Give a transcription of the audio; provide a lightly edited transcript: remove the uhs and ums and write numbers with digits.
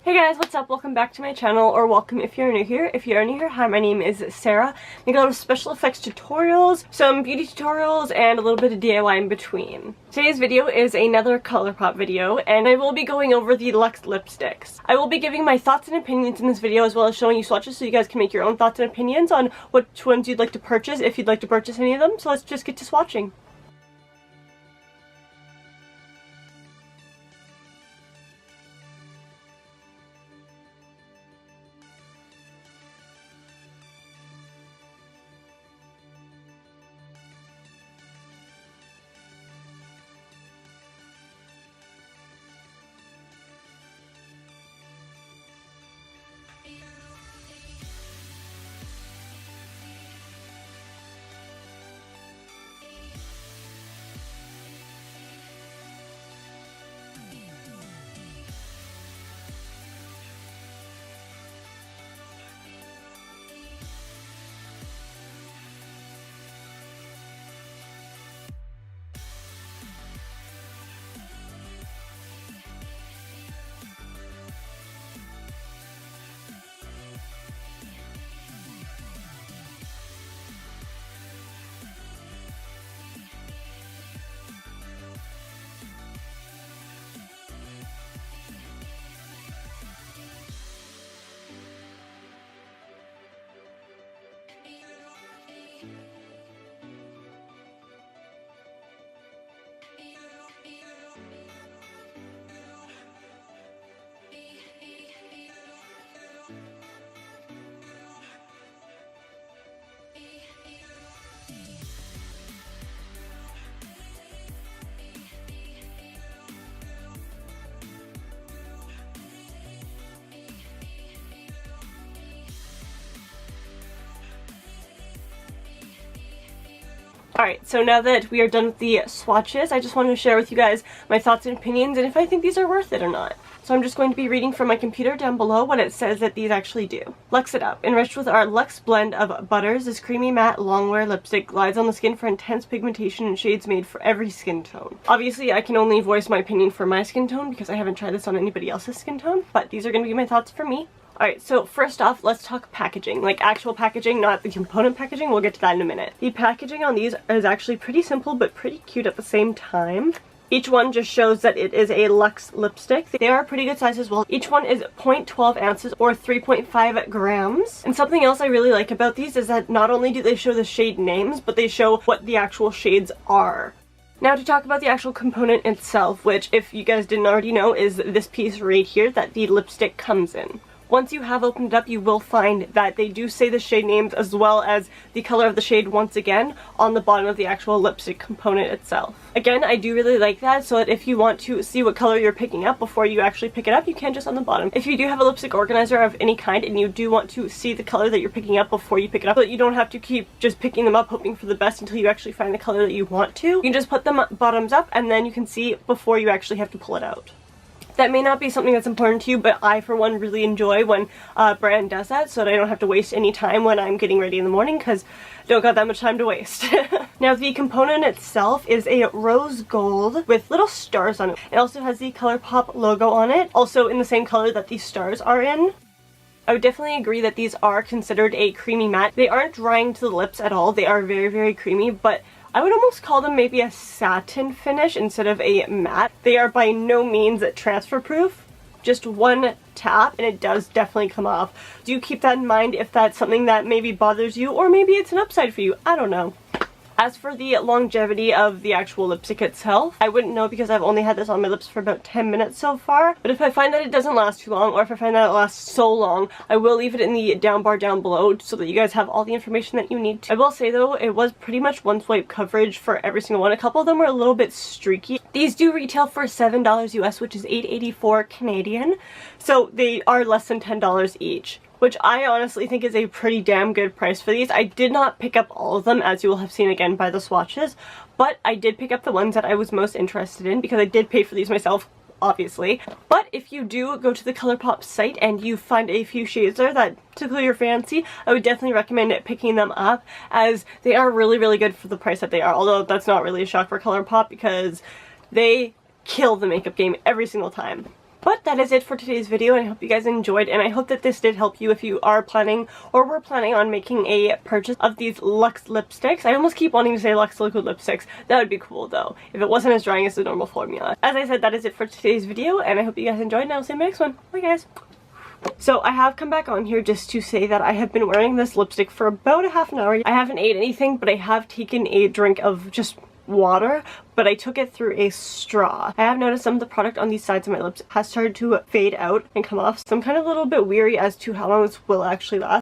Hey guys, what's up? Welcome back to my channel, or welcome if you're new here. If you're new here, hi, my name is Sarah. I make a lot of special effects tutorials, some beauty tutorials, and a little bit of DIY in between. Today's video is another Colourpop video, and I will be going over the LUX lipsticks. I will be giving my thoughts and opinions in this video, as well as showing you swatches so you guys can make your own thoughts and opinions on which ones you'd like to purchase, if you'd like to purchase any of them. So let's just get to swatching. Alright, so now that we are done with the swatches, I just wanted to share with you guys my thoughts and opinions and if I think these are worth it or not. So I'm just going to be reading from my computer down below what it says that these actually do. Lux It Up. Enriched with our Luxe blend of butters, this creamy matte longwear lipstick glides on the skin for intense pigmentation and shades made for every skin tone. Obviously, I can only voice my opinion for my skin tone because I haven't tried this on anybody else's skin tone, but these are going to be my thoughts for me. Alright, so first off, let's talk packaging. Like actual packaging, not the component packaging. We'll get to that in a minute. The packaging on these is actually pretty simple but pretty cute at the same time. Each one just shows that it is a LUX lipstick. They are pretty good size as well. Each one is 0.12 ounces or 3.5 grams. And something else I really like about these is that not only do they show the shade names, but they show what the actual shades are. Now to talk about the actual component itself, which if you guys didn't already know is this piece right here that the lipstick comes in. Once you have opened it up, you will find that they do say the shade names as well as the color of the shade once again on the bottom of the actual lipstick component itself. Again, I do really like that so that if you want to see what color you're picking up before you actually pick it up, you can just on the bottom. If you do have a lipstick organizer of any kind and you do want to see the color that you're picking up before you pick it up, so that you don't have to keep just picking them up hoping for the best until you actually find the color that you want to, you can just put them bottoms up and then you can see before you actually have to pull it out. That may not be something that's important to you, but I, for one, really enjoy when a brand does that so that I don't have to waste any time when I'm getting ready in the morning because I don't got that much time to waste. Now, the component itself is a rose gold with little stars on it. It also has the Colourpop logo on it, also in the same color that these stars are in. I would definitely agree that these are considered a creamy matte. They aren't drying to the lips at all. They are very, very creamy, but I would almost call them maybe a satin finish instead of a matte. They are by no means transfer proof. Just one tap and it does definitely come off. Do keep that in mind if that's something that maybe bothers you, or maybe it's an upside for you. I don't know. As for the longevity of the actual lipstick itself, I wouldn't know because I've only had this on my lips for about 10 minutes so far. But if I find that it doesn't last too long, or if I find that it lasts so long, I will leave it in the down bar down below so that you guys have all the information that you need to. I will say though, it was pretty much one swipe coverage for every single one. A couple of them were a little bit streaky. These do retail for $7 US, which is $8.84 Canadian. So they are less than $10 each, which I honestly think is a pretty damn good price for these. I did not pick up all of them, as you will have seen again by the swatches, but I did pick up the ones that I was most interested in because I did pay for these myself, obviously. But if you do go to the Colourpop site and you find a few shades there that tickle your fancy, I would definitely recommend picking them up, as they are really, really good for the price that they are. Although that's not really a shock for Colourpop because they kill the makeup game every single time. But that is it for today's video, and I hope you guys enjoyed, and I hope that this did help you if you are planning or were planning on making a purchase of these Lux lipsticks. I almost keep wanting to say Lux liquid lipsticks. That would be cool though, if it wasn't as drying as the normal formula. As I said, that is it for today's video, and I hope you guys enjoyed, and I will see you in the next one. Bye guys! So I have come back on here just to say that I have been wearing this lipstick for about a half an hour. I haven't ate anything, but I have taken a drink of just water, but I took it through a straw. I have noticed some of the product on these sides of my lips has started to fade out and come off, so I'm kind of a little bit weary as to how long this will actually last.